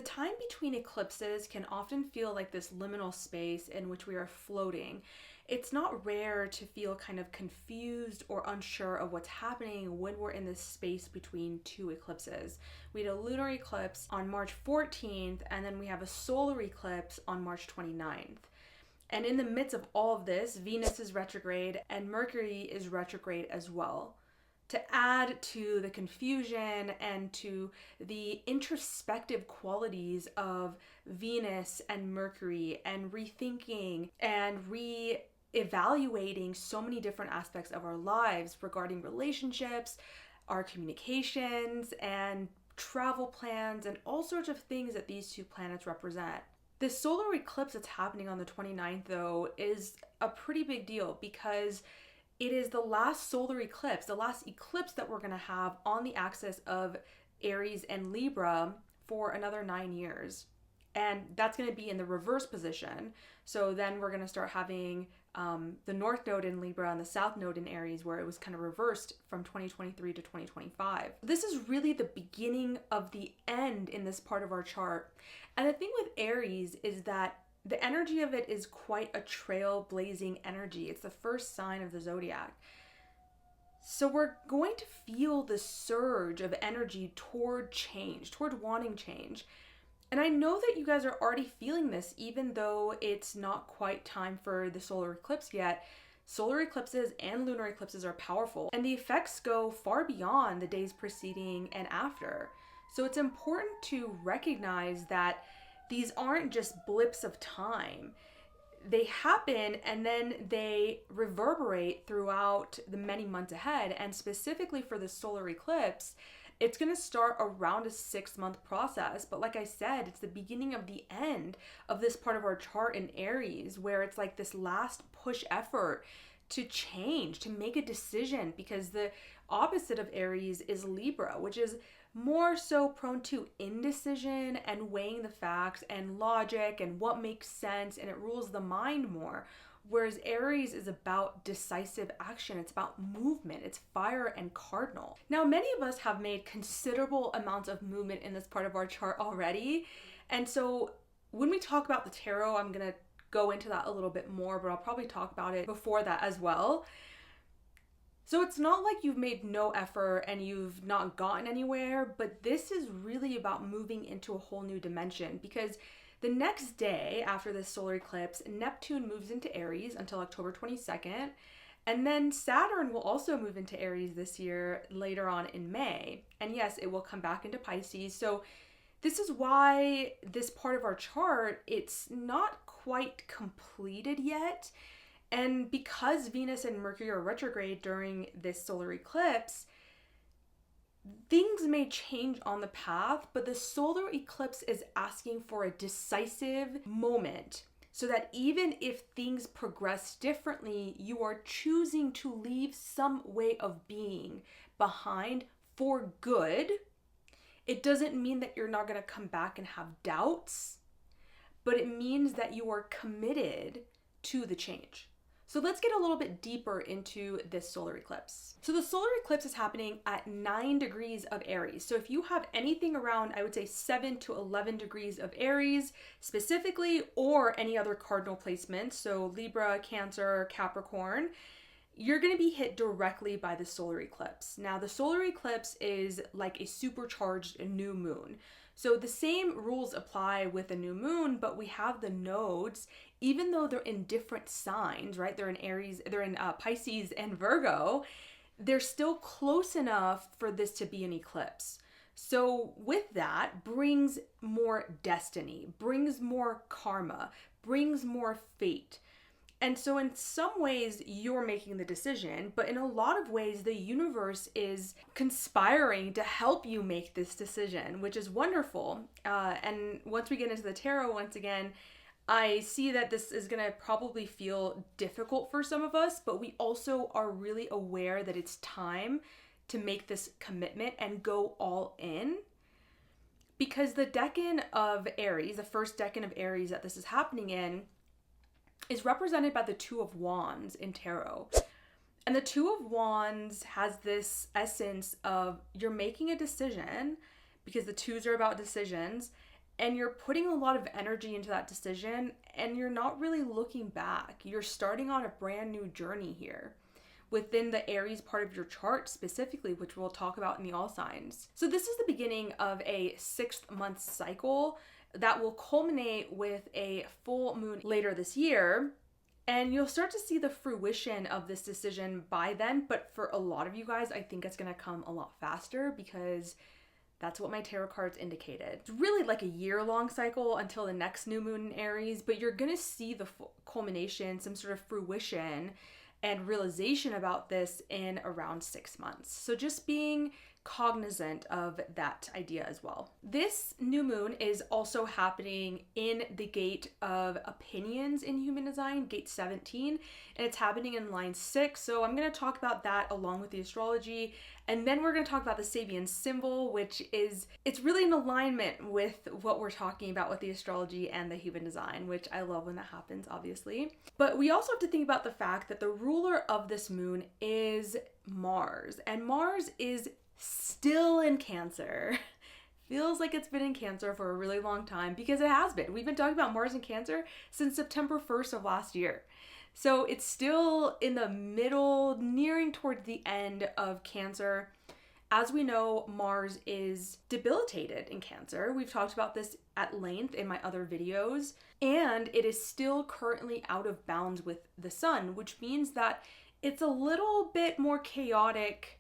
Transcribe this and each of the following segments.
time between eclipses can often feel like this liminal space in which we are floating. It's not rare to feel kind of confused or unsure of what's happening when we're in this space between two eclipses. We had a lunar eclipse on March 14th, and then we have a solar eclipse on March 29th. And in the midst of all of this, Venus is retrograde and Mercury is retrograde as well, to add to the confusion and to the introspective qualities of Venus and Mercury, and rethinking and re-evaluating so many different aspects of our lives regarding relationships, our communications, and travel plans, and all sorts of things that these two planets represent. The solar eclipse that's happening on the 29th, though, is a pretty big deal because it is the last solar eclipse, the last eclipse that we're going to have on the axis of Aries and Libra for another 9 years. And that's going to be in the reverse position. So then we're going to start having the North Node in Libra and the South Node in Aries, where it was kind of reversed from 2023 to 2025. This is really the beginning of the end in this part of our chart. And the thing with Aries is that the energy of it is quite a trailblazing energy. It's the first sign of the zodiac. So we're going to feel the surge of energy toward change, toward wanting change. And I know that you guys are already feeling this, even though it's not quite time for the solar eclipse yet. Solar eclipses and lunar eclipses are powerful, and the effects go far beyond the days preceding and after. So it's important to recognize that these aren't just blips of time. They happen and then they reverberate throughout the many months ahead. And specifically for the solar eclipse, it's going to start around a 6-month process. But like I said, it's the beginning of the end of this part of our chart in Aries, where it's like this last push effort to change, to make a decision, because the opposite of Aries is Libra, which is more so prone to indecision and weighing the facts and logic and what makes sense, and it rules the mind more. Whereas Aries is about decisive action. It's about movement. It's fire and cardinal. Now, many of us have made considerable amounts of movement in this part of our chart already. And so when we talk about the tarot, I'm going to go into that a little bit more, but I'll probably talk about it before that as well. So it's not like you've made no effort and you've not gotten anywhere, but this is really about moving into a whole new dimension, because the next day after this solar eclipse, Neptune moves into Aries until October 22nd, and then Saturn will also move into Aries this year later on in May. And yes, it will come back into Pisces. So this is why this part of our chart, it's not quite completed yet. And because Venus and Mercury are retrograde during this solar eclipse, things may change on the path, but the solar eclipse is asking for a decisive moment, so that even if things progress differently, you are choosing to leave some way of being behind for good. It doesn't mean that you're not going to come back and have doubts, but it means that you are committed to the change. So let's get a little bit deeper into this solar eclipse. So the solar eclipse is happening at 9 degrees of Aries. So if you have anything around, I would say 7 to 11 degrees of Aries specifically, or any other cardinal placements, so Libra, Cancer, Capricorn, you're going to be hit directly by the solar eclipse. Now, the solar eclipse is like a supercharged new moon. So the same rules apply with a new moon, but we have the nodes, even though they're in different signs, right? They're in Aries, they're in Pisces and Virgo, they're still close enough for this to be an eclipse. So with that brings more destiny, brings more karma, brings more fate. And so in some ways you're making the decision, but in a lot of ways the universe is conspiring to help you make this decision, which is wonderful. And once we get into the tarot, once again, I see that this is going to probably feel difficult for some of us, but we also are really aware that it's time to make this commitment and go all in. Because the decan of Aries, the first decan of Aries that this is happening in, is represented by the Two of Wands in tarot. And the Two of Wands has this essence of you're making a decision, because the twos are about decisions, and you're putting a lot of energy into that decision, and you're not really looking back. You're starting on a brand new journey here within the Aries part of your chart specifically, which we'll talk about in the all signs. So this is the beginning of a 6-month cycle that will culminate with a full moon later this year. And you'll start to see the fruition of this decision by then. But for a lot of you guys, I think it's going to come a lot faster because that's what my tarot cards indicated. It's really like a year-long cycle until the next new moon in Aries, but you're going to see the culmination, some sort of fruition and realization about this in around 6 months. So just being cognizant of that idea as well. This new moon is also happening in the gate of opinions in human design, gate 17, and it's happening in line 6. So I'm going to talk about that along with the astrology, and then we're going to talk about the Sabian Symbol, which it's really in alignment with what we're talking about with the astrology and the human design, which I love when that happens, obviously. But we also have to think about the fact that the ruler of this moon is Mars, and Mars is still in Cancer. Feels like it's been in Cancer for a really long time because it has been. We've been talking about Mars in Cancer since September 1st of last year. So it's still in the middle, nearing towards the end of Cancer. As we know, Mars is debilitated in Cancer. We've talked about this at length in my other videos, and it is still currently out of bounds with the Sun, which means that it's a little bit more chaotic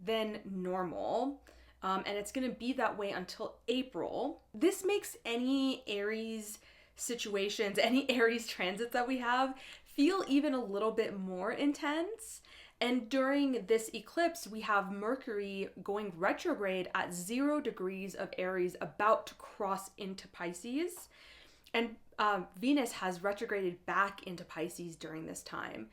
than normal, and it's going to be that way until April. This makes any Aries situations, any Aries transits that we have, feel even a little bit more intense. And during this eclipse, we have Mercury going retrograde at 0 degrees of Aries, about to cross into Pisces, and Venus has retrograded back into Pisces during this time.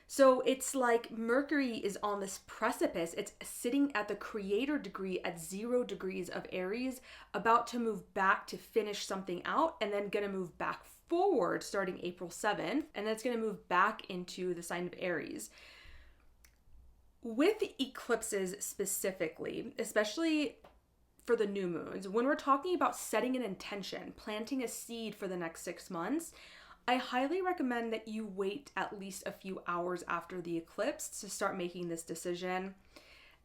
So it's like Mercury is on this precipice. It's sitting at the creator degree at 0 degrees of Aries, about to move back to finish something out, and then going to move back forward starting April 7th, and then it's going to move back into the sign of Aries. With eclipses specifically, especially for the new moons, when we're talking about setting an intention, planting a seed for the next 6 months, I highly recommend that you wait at least a few hours after the eclipse to start making this decision.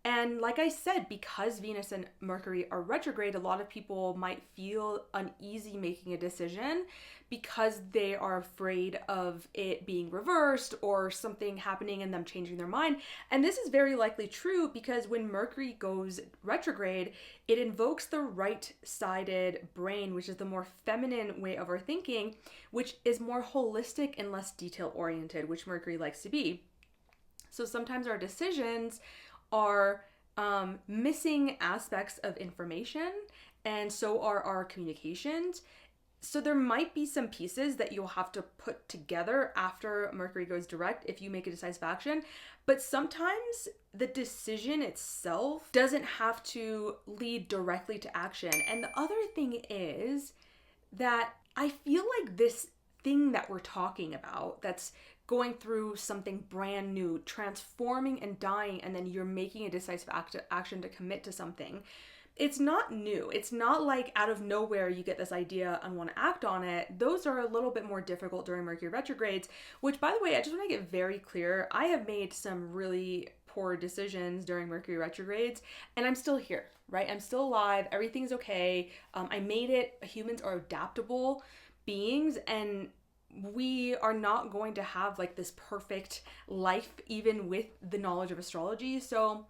And like I said, because Venus and Mercury are retrograde, a lot of people might feel uneasy making a decision because they are afraid of it being reversed or something happening and them changing their mind. And this is very likely true because when Mercury goes retrograde, it invokes the right-sided brain, which is the more feminine way of our thinking, which is more holistic and less detail-oriented, which Mercury likes to be. So sometimes our decisions are missing aspects of information, and so are our communications. So there might be some pieces that you'll have to put together after Mercury goes direct if you make a decisive action, but sometimes the decision itself doesn't have to lead directly to action. And the other thing is that I feel like this thing that we're talking about, that's going through something brand new, transforming and dying, and then you're making a decisive action to commit to something. It's not new. It's not like out of nowhere you get this idea and want to act on it. Those are a little bit more difficult during Mercury retrogrades, which, by the way, I just want to get very clear. I have made some really poor decisions during Mercury retrogrades, and I'm still here, right? I'm still alive. Everything's okay. I made it. Humans are adaptable beings, and we are not going to have like this perfect life even with the knowledge of astrology. So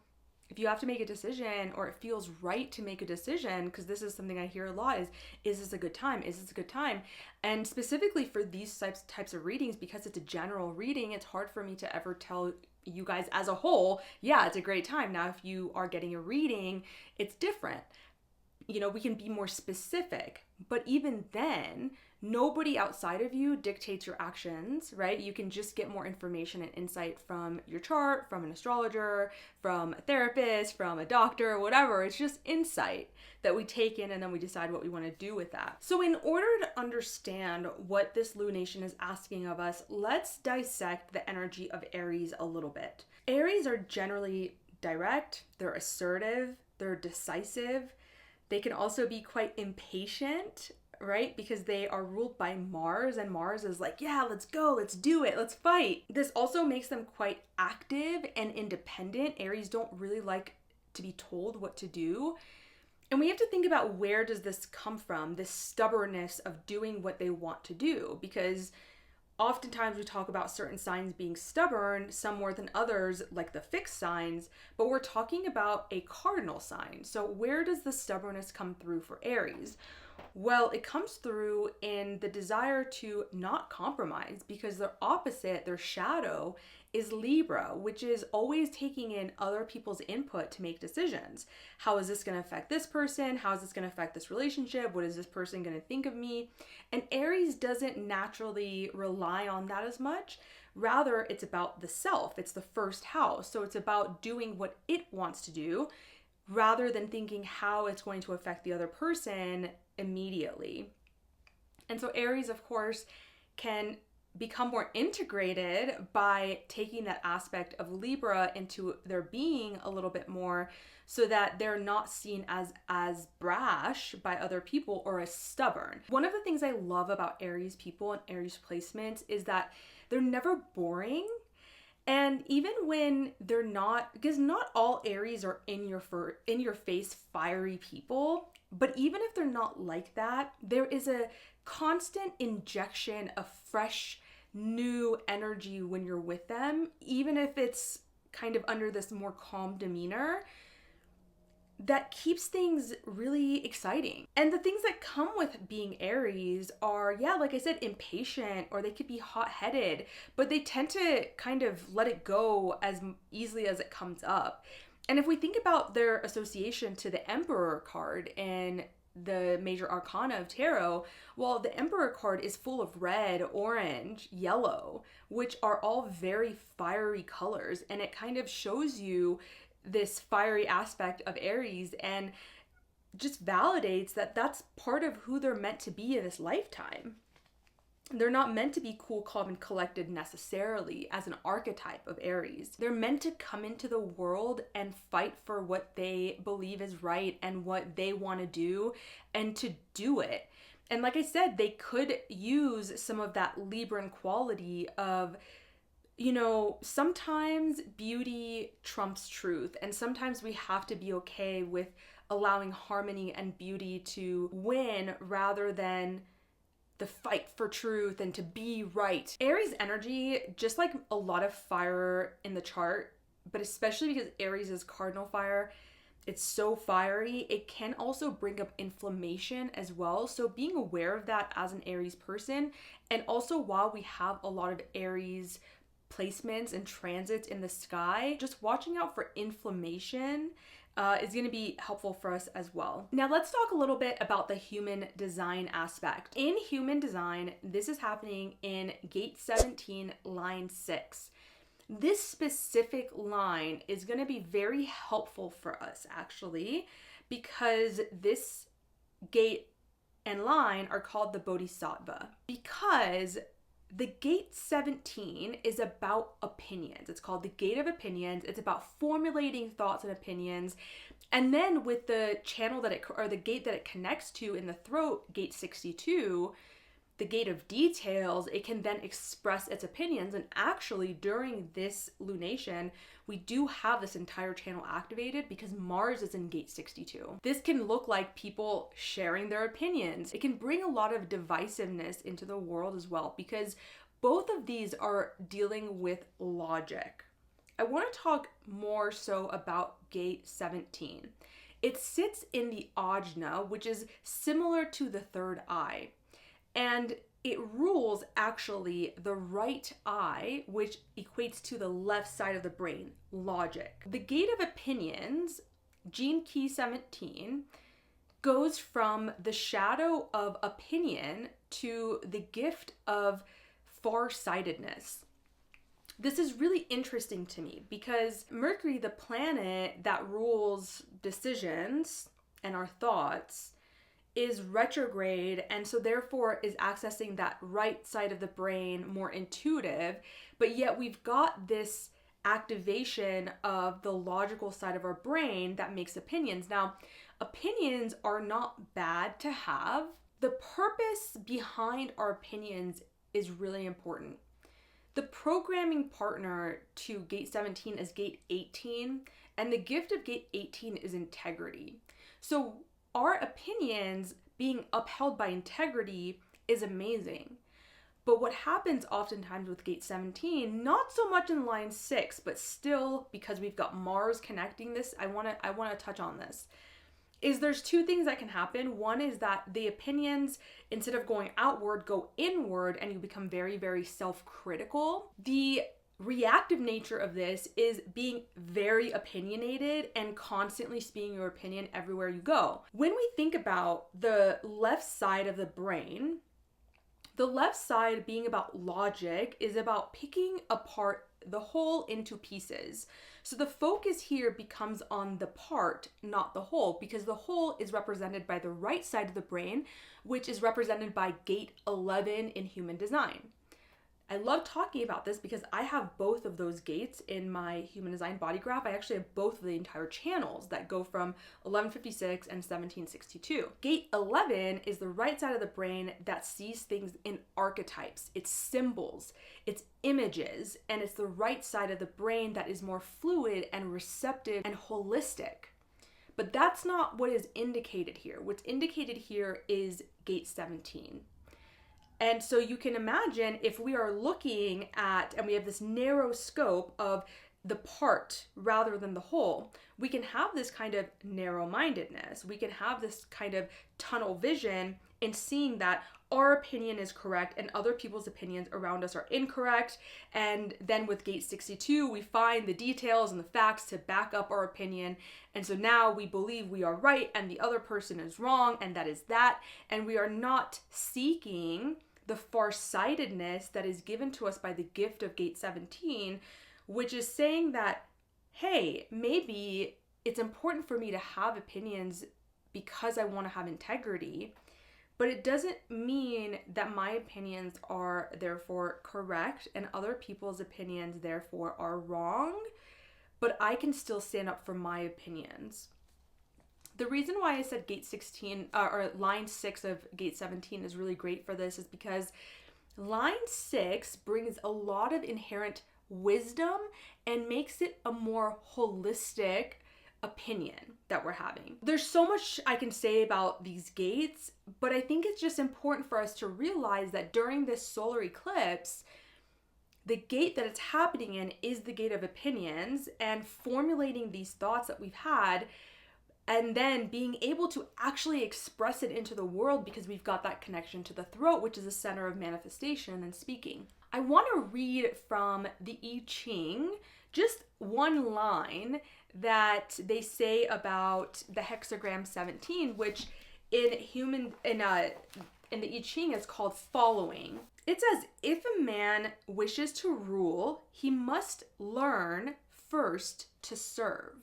if you have to make a decision, or it feels right to make a decision, because this is something I hear a lot, is this a good time? Is this a good time? And specifically for these types of readings, because it's a general reading, it's hard for me to ever tell you guys as a whole, yeah, it's a great time. Now, if you are getting a reading, it's different. You know, we can be more specific, but even then, nobody outside of you dictates your actions, right? You can just get more information and insight from your chart, from an astrologer, from a therapist, from a doctor, whatever. It's just insight that we take in and then we decide what we want to do with that. So in order to understand what this lunation is asking of us, let's dissect the energy of Aries a little bit. Aries are generally direct, they're assertive, they're decisive. They can also be quite impatient, right? Because they are ruled by Mars, and Mars is like, yeah, let's go, let's do it, let's fight. This also makes them quite active and independent. Aries don't really like to be told what to do. And we have to think about, where does this come from, this stubbornness of doing what they want to do? Because oftentimes we talk about certain signs being stubborn, some more than others, like the fixed signs, but we're talking about a cardinal sign. So where does the stubbornness come through for Aries? Well, it comes through in the desire to not compromise, because their opposite, their shadow, is Libra, which is always taking in other people's input to make decisions. How is this going to affect this person? How is this going to affect this relationship? What is this person going to think of me? And Aries doesn't naturally rely on that as much. Rather, it's about the self. It's the first house. So it's about doing what it wants to do, rather than thinking how it's going to affect the other person immediately. And so Aries, of course, can become more integrated by taking that aspect of Libra into their being a little bit more, so that they're not seen as brash by other people or as stubborn. One of the things I love about Aries people and Aries placements is that they're never boring. And even when they're not, because not all Aries are in your face fiery people, but even if they're not like that, there is a constant injection of fresh, new energy when you're with them, even if it's kind of under this more calm demeanor, that keeps things really exciting. And the things that come with being Aries are, yeah, like I said, impatient, or they could be hot-headed, but they tend to kind of let it go as easily as it comes up. And if we think about their association to the Emperor card in the major arcana of tarot, well, the Emperor card is full of red, orange, yellow, which are all very fiery colors. And it kind of shows you this fiery aspect of Aries, and just validates that that's part of who they're meant to be in this lifetime. They're not meant to be cool, calm, and collected necessarily as an archetype of Aries. They're meant to come into the world and fight for what they believe is right and what they want to do, and to do it. And like I said, they could use some of that Libran quality of, you know, sometimes beauty trumps truth, and sometimes we have to be okay with allowing harmony and beauty to win rather than the fight for truth and to be right. Aries energy, just like a lot of fire in the chart, but especially because Aries is cardinal fire, it's so fiery, it can also bring up inflammation as well. So being aware of that as an Aries person, and also while we have a lot of Aries placements and transits in the sky, just watching out for inflammation is going to be helpful for us as well. Now let's talk a little bit about the human design aspect. In human design, this is happening in gate 17, line 6. This specific line is going to be very helpful for us actually, because this gate and line are called the Bodhisattva, because the gate 17 is about opinions. It's called the gate of opinions. It's about formulating thoughts and opinions. And then with the channel that it, or the gate that it connects to in the throat, gate 62, the gate of details, it can then express its opinions. And actually during this lunation, we do have this entire channel activated because Mars is in gate 62. This can look like people sharing their opinions. It can bring a lot of divisiveness into the world as well, because both of these are dealing with logic. I want to talk more so about gate 17. It sits in the ajna, which is similar to the third eye. And it rules actually the right eye, which equates to the left side of the brain, logic. The gate of opinions, gene key 17, goes from the shadow of opinion to the gift of farsightedness. This is really interesting to me because Mercury, the planet that rules decisions and our thoughts, is retrograde, and so therefore is accessing that right side of the brain, more intuitive, but yet we've got this activation of the logical side of our brain that makes opinions. Now, opinions are not bad to have. the purpose behind our opinions is really important. The programming partner to gate 17 is gate 18, and the gift of gate 18 is integrity. So our opinions being upheld by integrity is amazing. But what happens oftentimes with gate 17, not so much in line 6, but still, because we've got Mars connecting this, I want to touch on this, is there's two things that can happen. One is that the opinions, instead of going outward, go inward, and you become very, very self-critical. The reactive nature of this is being very opinionated and constantly speaking your opinion everywhere you go. When we think about the left side of the brain, the left side being about logic is about picking apart the whole into pieces. So the focus here becomes on the part, not the whole, because the whole is represented by the right side of the brain, which is represented by gate 11 in human design. I love talking about this because I have both of those gates in my human design body graph. I actually have both of the entire channels that go from 1156 and 1762. Gate 11 is the right side of the brain that sees things in archetypes. It's symbols, it's images, and it's the right side of the brain that is more fluid and receptive and holistic. But that's not what is indicated here. What's indicated here is gate 17. And so you can imagine if we are looking at, and we have this narrow scope of the part rather than the whole, we can have this kind of narrow-mindedness. We can have this kind of tunnel vision in seeing that our opinion is correct and other people's opinions around us are incorrect. And then with gate 62, we find the details and the facts to back up our opinion. And so now we believe we are right and the other person is wrong, and that is that. And we are not seeking the farsightedness that is given to us by the gift of gate 17, which is saying that, hey, maybe it's important for me to have opinions because I want to have integrity, but it doesn't mean that my opinions are therefore correct and other people's opinions therefore are wrong, but I can still stand up for my opinions. The reason why I said gate 16 or line 6 of gate 17 is really great for this is because line 6 brings a lot of inherent wisdom and makes it a more holistic opinion that we're having. There's so much I can say about these gates, but I think it's just important for us to realize that during this solar eclipse, the gate that it's happening in is the gate of opinions, and formulating these thoughts that we've had and then being able to actually express it into the world because we've got that connection to the throat, which is the center of manifestation and speaking. I want to read from the I Ching, just one line that they say about the hexagram 17, which in the I Ching is called following. It says, if a man wishes to rule, he must learn first to serve.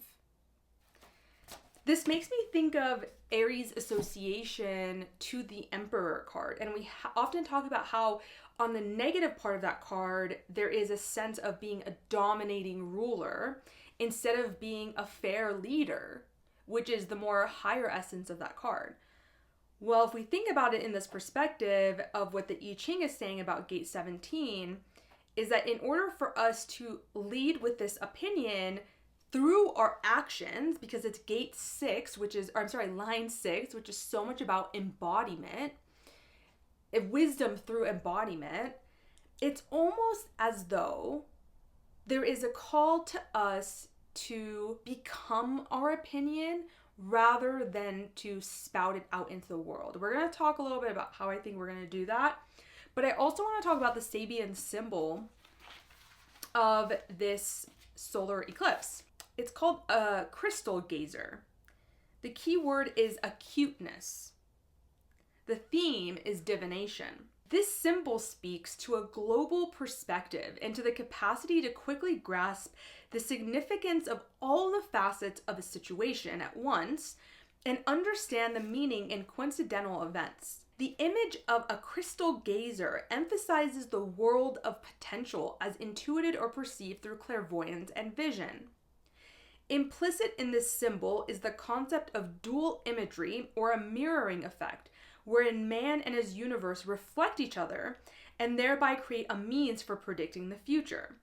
This makes me think of Aries association to the Emperor card. And we often talk about how on the negative part of that card, there is a sense of being a dominating ruler instead of being a fair leader, which is the more higher essence of that card. Well, if we think about it in this perspective of what the I Ching is saying about gate 17, is that in order for us to lead with this opinion through our actions, because it's gate 6, line 6, which is so much about embodiment, wisdom through embodiment, it's almost as though there is a call to us to become our opinion rather than to spout it out into the world. We're going to talk a little bit about how I think we're going to do that, but I also want to talk about the Sabian symbol of this solar eclipse. It's called a crystal gazer. The key word is acuteness. The theme is divination. This symbol speaks to a global perspective and to the capacity to quickly grasp the significance of all the facets of a situation at once and understand the meaning in coincidental events. The image of a crystal gazer emphasizes the world of potential as intuited or perceived through clairvoyance and vision. Implicit in this symbol is the concept of dual imagery or a mirroring effect, wherein man and his universe reflect each other and thereby create a means for predicting the future.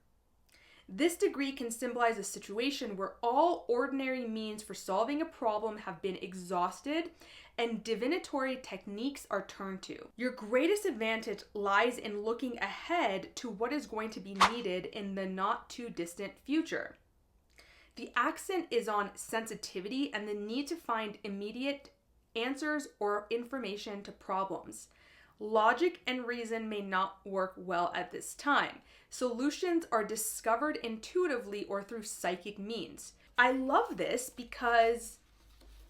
This degree can symbolize a situation where all ordinary means for solving a problem have been exhausted and divinatory techniques are turned to. Your greatest advantage lies in looking ahead to what is going to be needed in the not too distant future. The accent is on sensitivity and the need to find immediate answers or information to problems. Logic and reason may not work well at this time. Solutions are discovered intuitively or through psychic means. I love this because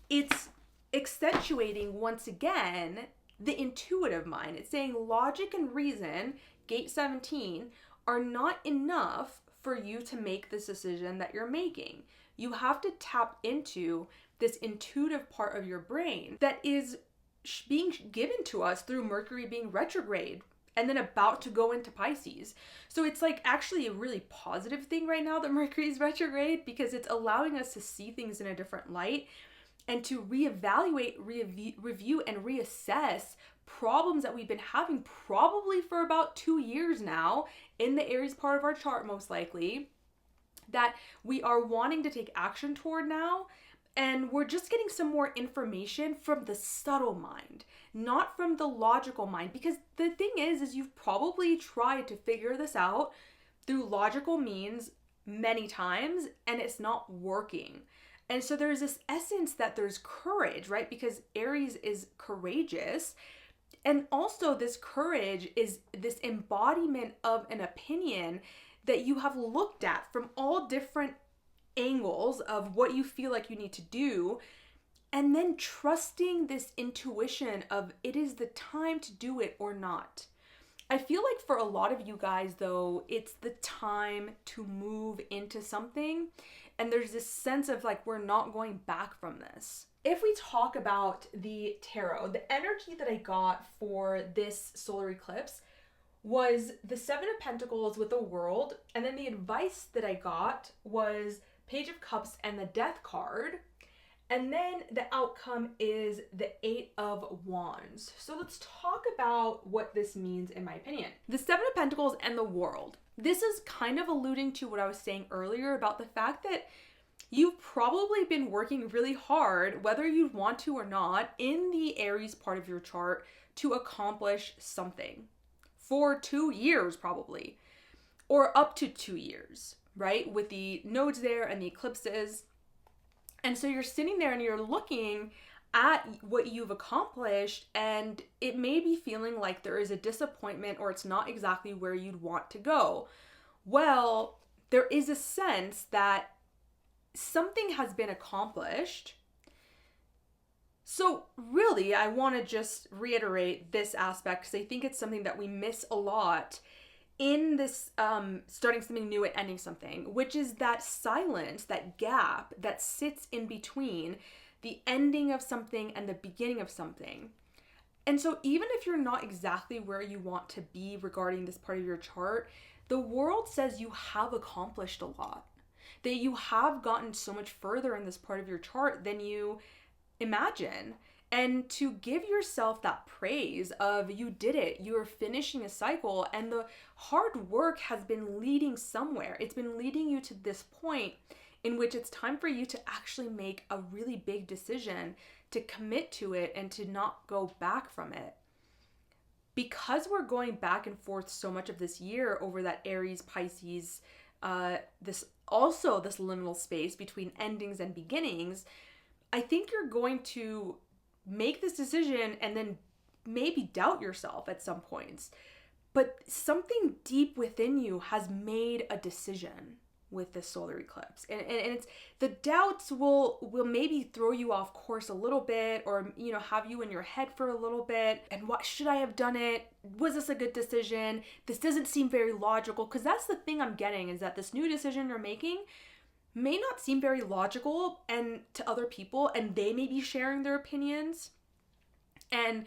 it's accentuating once again the intuitive mind. It's saying logic and reason, gate 17, are not enough for you to make this decision that you're making. You have to tap into this intuitive part of your brain that is being given to us through Mercury being retrograde and then about to go into Pisces. So it's like actually a really positive thing right now that Mercury is retrograde, because it's allowing us to see things in a different light and to reevaluate, review, and reassess problems that we've been having probably for about 2 years now in the Aries part of our chart, most likely, that we are wanting to take action toward now. And we're just getting some more information from the subtle mind, not from the logical mind. Because the thing is you've probably tried to figure this out through logical means many times and it's not working. And so there's this essence that there's courage, right? Because Aries is courageous. And also this courage is this embodiment of an opinion that you have looked at from all different angles of what you feel like you need to do, and then trusting this intuition of it is the time to do it or not. I feel like for a lot of you guys though, it's the time to move into something, and there's this sense of like we're not going back from this. If we talk about the tarot, the energy that I got for this solar eclipse was the Seven of Pentacles with the World, and then the advice that I got was Page of Cups and the Death card, and then the outcome is the Eight of Wands. So let's talk about what this means in my opinion. The Seven of Pentacles and the World. This is kind of alluding to what I was saying earlier about the fact that you've probably been working really hard, whether you want to or not, in the Aries part of your chart to accomplish something for 2 years probably, or up to 2 years, right? With the nodes there and the eclipses. And so you're sitting there and you're looking at what you've accomplished, and it may be feeling like there is a disappointment or it's not exactly where you'd want to go. Well, there is a sense that something has been accomplished. So really, I want to just reiterate this aspect because I think it's something that we miss a lot in this starting something new and ending something, which is that silence, that gap that sits in between the ending of something and the beginning of something. And so even if you're not exactly where you want to be regarding this part of your chart, the world says you have accomplished a lot, that you have gotten so much further in this part of your chart than you imagine. And to give yourself that praise of you did it, you're finishing a cycle, and the hard work has been leading somewhere. It's been leading you to this point in which it's time for you to actually make a really big decision, to commit to it and to not go back from it. Because we're going back and forth so much of this year over that Aries, Pisces, this liminal space between endings and beginnings, I think you're going to make this decision and then maybe doubt yourself at some points. But something deep within you has made a decision with this solar eclipse. And it's the doubts will maybe throw you off course a little bit, or have you in your head for a little bit. And what should I have done it? Was this a good decision? This doesn't seem very logical, because that's the thing I'm getting, is that this new decision you're making may not seem very logical and to other people, and they may be sharing their opinions and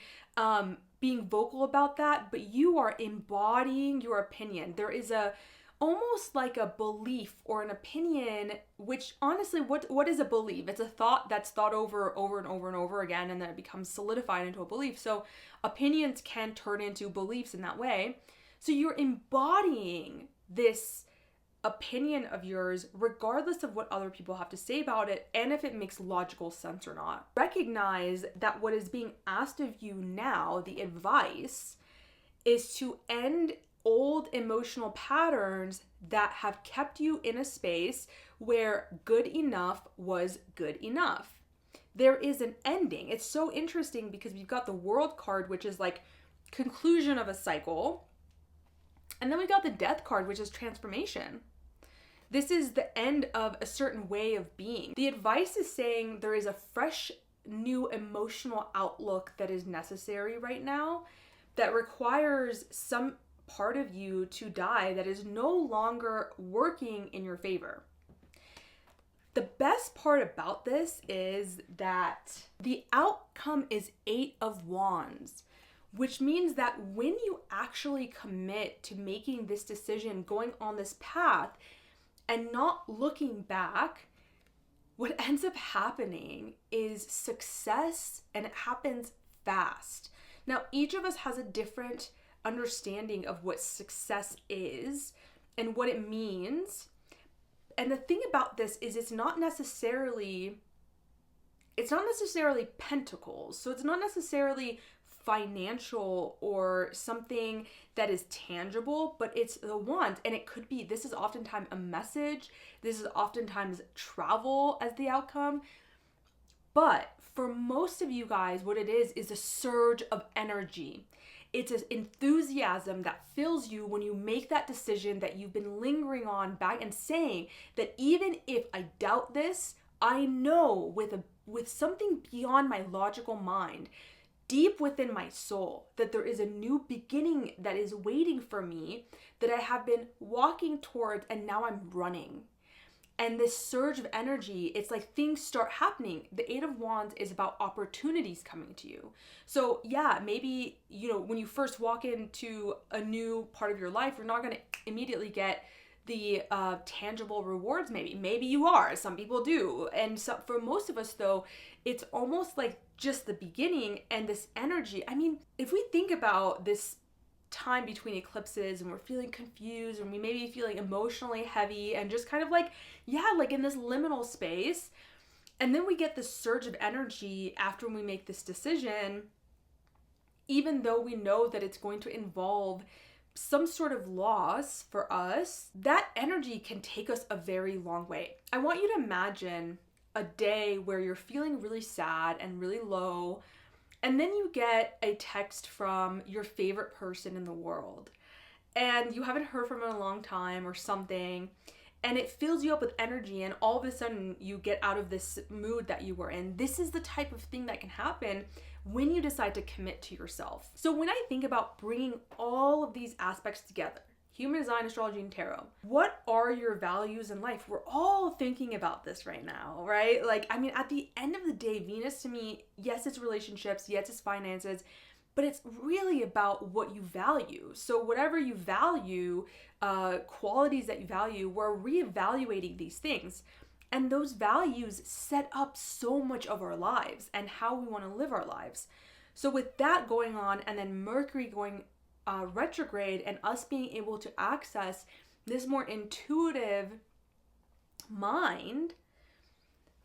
being vocal about that, but you are embodying your opinion. There is a almost like a belief or an opinion, which honestly, what is a belief? It's a thought that's thought over and over and over again, and then it becomes solidified into a belief. So opinions can turn into beliefs in that way. So you're embodying this opinion of yours regardless of what other people have to say about it and if it makes logical sense or not. Recognize that what is being asked of you now, the advice, is to end old emotional patterns that have kept you in a space where good enough was good enough. There is an ending. It's so interesting because we've got the World card, which is like conclusion of a cycle. And then we got the Death card, which is transformation. This is the end of a certain way of being. The advice is saying there is a fresh, new emotional outlook that is necessary right now that requires some part of you to die that is no longer working in your favor. The best part about this is that the outcome is 8 of Wands, which means that when you actually commit to making this decision, going on this path, and not looking back, what ends up happening is success, and it happens fast. Now, each of us has a different understanding of what success is and what it means. And the thing about this is it's not necessarily pentacles. So it's not necessarily financial or something that is tangible, but it's the wands. And it could be, this is oftentimes a message. This is oftentimes travel as the outcome. But for most of you guys, what it is a surge of energy. It's an enthusiasm that fills you when you make that decision that you've been lingering on back and saying that even if I doubt this, I know with something beyond my logical mind, deep within my soul, that there is a new beginning that is waiting for me that I have been walking towards, and now I'm running. And this surge of energy, it's like things start happening. The 8 of Wands is about opportunities coming to you. So yeah, maybe, when you first walk into a new part of your life, you're not going to immediately get the tangible rewards. Maybe you are. Some people do. And so for most of us though, it's almost like just the beginning and this energy. I mean, if we think about this time between eclipses and we're feeling confused and we may be feeling emotionally heavy and just kind of like in this liminal space, and then we get this surge of energy after we make this decision, even though we know that it's going to involve some sort of loss for us, that energy can take us a very long way. I want you to imagine a day where you're feeling really sad and really low, and then you get a text from your favorite person in the world, and you haven't heard from them in a long time or something, and it fills you up with energy, and all of a sudden you get out of this mood that you were in. This is the type of thing that can happen when you decide to commit to yourself. So when I think about bringing all of these aspects together, human design, astrology, and tarot, what are your values in life? We're all thinking about this right now, right? At the end of the day, Venus to me, yes, it's relationships, yes, it's finances, but it's really about what you value. So whatever you value, qualities that you value, we're reevaluating these things. And those values set up so much of our lives and how we want to live our lives. So with that going on, and then Mercury going retrograde, and us being able to access this more intuitive mind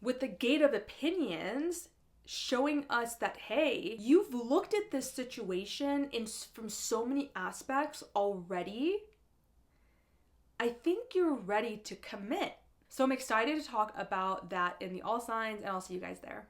with the gate of opinions, showing us that, hey, you've looked at this situation from so many aspects already. I think you're ready to commit. So I'm excited to talk about that in the all signs, and I'll see you guys there.